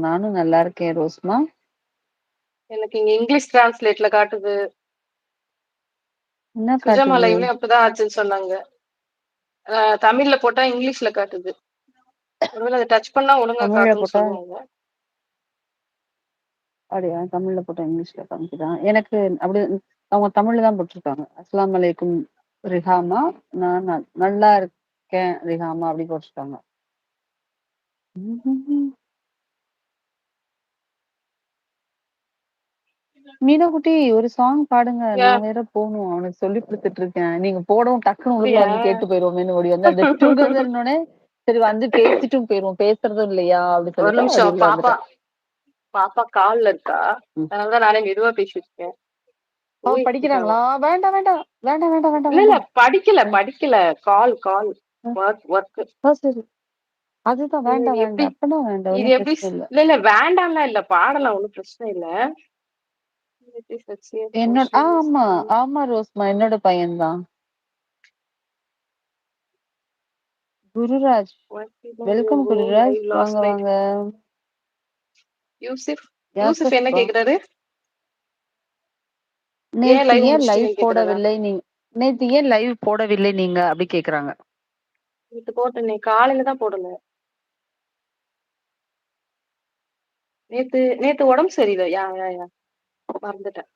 நானும் நல்லா இருக்கேன் ரோஸ்மா. எனக்கு இங்க இங்கிலீஷ் டிரான்ஸ்லேட்ல காட்டுது. என்ன சுஜாமா காட்டுது? லைவ்லயும் அப்படிதான் ஆச்சுன்னு சொன்னாங்க. தமிழ்ல போட்டா இங்கிலீஷ்ல காட்டுது. ஒருவேளை அதை டச் பண்ணா ஒழுங்கா தமிழ்ல காட்டுன்னு போட்டா சொல்லுவாங்க. அப்படியா? தமிழ்ல போட்டா இங்கிலீஷ்ல காமிக்குதா? எனக்கு அப்படி அவங்க தமிழ்ல தான் போட்டிருக்காங்க. அஸ்ஸலாமு அலைக்கும் ரிஹாமா. நான் நல்லா இருக்கேன் ரிஹாமா அப்படி போட்டிருக்காங்க. மீனாகுட்டி ஒரு சாங் பாடுங்க. நான் வேற போகணும். அவனுக்கு சொல்லி கொடுத்துட்டு இருக்கேன். நீங்க போடவும் டக்குனு உள்ளுக்குள்ள அப்படியா? வந்து கேட்டு போயிருவோமேன்னு ஓடி வந்து அந்த டுகெதர்னோடனே சரி வந்து பேசிட்டும் போயிருவோம். பேசுறதும் இல்லையா அப்படி ஒரு சொல்லிட்டு அப்படி நிமிஷம். உள்ள வந்துட்டேன். பாப்பா கால்ல இருக்கா. ம். அதனாலதான் நானே மெதுவா பேசிருக்கேன். அவ படிக்கிறாங்களா? வேண்டாம் வேண்டாம் வேண்டாம் வேண்டாம் வேண்டாம் இல்ல வேண்டாம். படிக்கல. கால் ஒர்க். சரி. அதுதான் வேண்டாம் எப்படி வேண்டாம். அப்பனா வேண்டாம். இது ஒண்ணும் எப்படி பிரச்சனை இல்ல. இல்ல வேண்டாம்லாம் இல்ல, பாடலாம், ஒண்ணும் பிரச்சனை இல்ல. என்னோட ஆமா ஆமா ரோஸ்மா என்னோட பையன்தான். குருராஜ். வெல்கம் குருராஜ். வாங்க வாங்க. யூசுப் என்ன யாசப்பா. கேக்குறாரு? நேத்து லைவ் ஏன் லைவ் முடிச்சிட்டீங்கன்னு கேக்குறாரா? போடவில்லை நீங்க? நேத்து ஏன் லைவ் போடவில்லை நீங்க அப்படி கேக்குறாங்க. நேத்து போட்டேனே, காலையில தான் போடல. நேத்து உடம்பு சரியில்லை. யா மறந்துட்டேன்.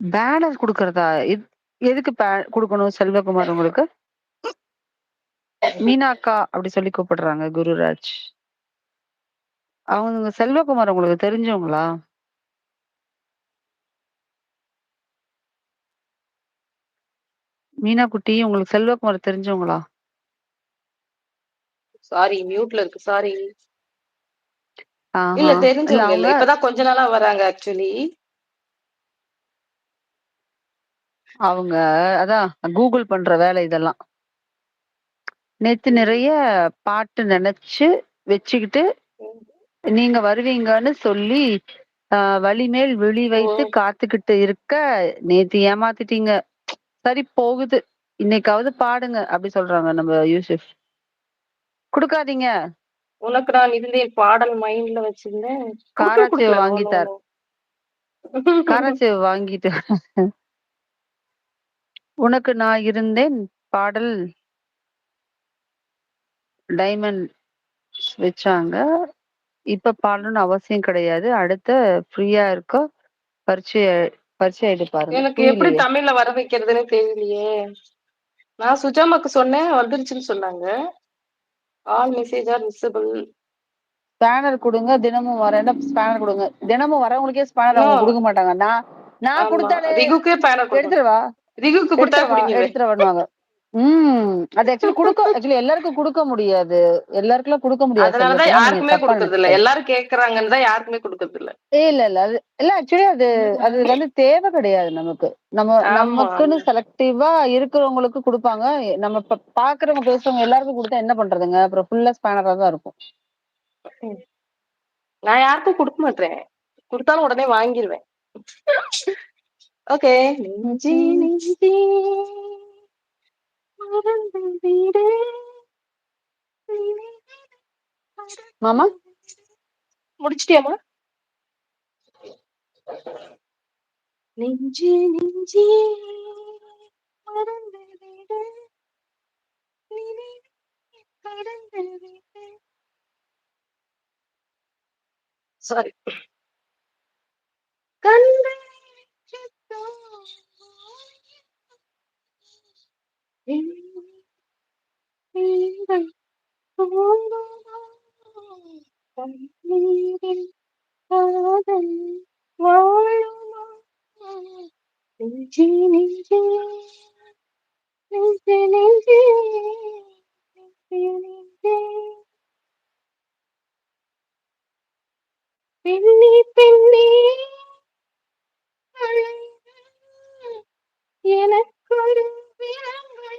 பேனர் குடுக்கறதா? எதுக்கு குடுக்கணும் செல்வகுமார் உங்களுக்கு? மீனாக்கா அப்படி சொல்லி கூப்பிடுறாங்க குருராஜ். அவங்க செல்வகுமார் உங்களுக்கு தெரிஞ்சவங்களா? மீனா குட்டி உங்களுக்கு செல்வகுமார் தெரிஞ்சவங்களா? சாரி, மியூட்ல இருக்கு. சாரி. இல்ல ஆஹா. இல்ல தெரிஞ்சவங்க இல்ல. அவங்க இப்பதான் கொஞ்ச நாளா வராங்க ஆக்சுவலி. அவங்க அதான் கூகுள் பண்ற வேலை இதெல்லாம். நேத்து நிறைய பாட்டு நினைச்சு வச்சுக்கிட்டு நீங்க வருவீங்கன்னு சொல்லி வழிமேல் விழி வைத்து காத்துக்கிட்டு இருக்க நேத்து ஏமாத்திட்டீங்க. சரி போகுது. இன்னைக்காவது பாடுங்க அப்படி சொல்றாங்க நம்ம யூசுப். குடுக்காதீங்க. உனக்கு நான் இருந்தேன் பாடல் மைண்ட்ல வச்சிருந்தேன். காராச்சேவ் குடுக்கல. நோ நோ வாங்கிட்டார். நோ. காராச்சேவ் வாங்கிட்டு உனக்கு நான் இருந்தேன் பாடல் டைமண்ட் வச்சாங்க. இப்ப பாடணும்னு அவசியம் கிடையாது. அடுத்த ஃப்ரீயா இருக்கோ பரிச்சை பரிச்சை ஆயிட்டு பாருங்க. எனக்கு எப்படி புரியலையே. தமிழ்ல வர வைக்கிறதுன்னு தெரியலையே. நான் சுஜாமாக்கு சொன்னேன், வந்துருச்சுன்னு சொன்னாங்க. All message are visible. Spanner குடுங்க. தினமும் வரேன்னா ஸ்பேனர் குடுங்க. தினமும் வரவங்களுக்கே ஸ்பேனர் அவங்க இன்னும் குடுக்க மாட்டாங்க. நான் ஆமா, குடுத்தாலே ரிகுக்கே பேனர் கொடுக்கணும். எடுத்துட்டு வா, ரிகுக்கு கொடுத்தா எடுத்துட்டு வா, பிடிங்கிருவேன். எடுத்துட்டு வான்னுவாங்க. அது ஆக்சுவலி எல்லாருக்கும் குடுக்க முடியாது. எல்லாருக்குலாம் குடுக்க முடியாது அதனாலதான் செல்வகுமார். நீங்க யாருக்குமே தப்பா கொடுக்கறது இல்ல. நினைச்சுக்காதீங்க. எல்லாரும் கேக்குறாங்கன்னு தான் யாருக்குமே கொடுக்கறது இல்ல. இல்ல. அது இல்ல ஆக்சுவலி அது வந்து தேவை கிடையாது நமக்கு. ஆமா, நமக்குன்னு செலக்டிவா இருக்கிறவங்களுக்கு குடுப்பாங்க. நம்ம பாக்குறவங்க பேசுறவங்க எல்லாருக்கும் குடுத்தா என்ன பண்றதுங்க? அப்புறம் ஃபுல்லா ஸ்பேனரா தான் இருக்கும். நான் யாருக்கும் கொடுக்க மாட்டேன். கொடுத்தாலும் உடனே வாங்கிருவேன். ஓகே. நெஞ்சி நெஞ்சி மறந்து விடு. மாமா முடிச்சிட்டியாமா? நெஞ்சி நெஞ்சி மறந்து விடு. கடந்து விடு. சாரி. கண்கள் நீங்கள் கண்ணீரில் காதல் வாழுமா? நெஞ்சே நெஞ்சே நெஞ்சே நெஞ்சே நெஞ்சே நெஞ்சே பெண்ணே பெண்ணே அழகு எனக்கொரு விலங்கு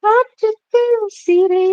காற்றுக்கு சிறை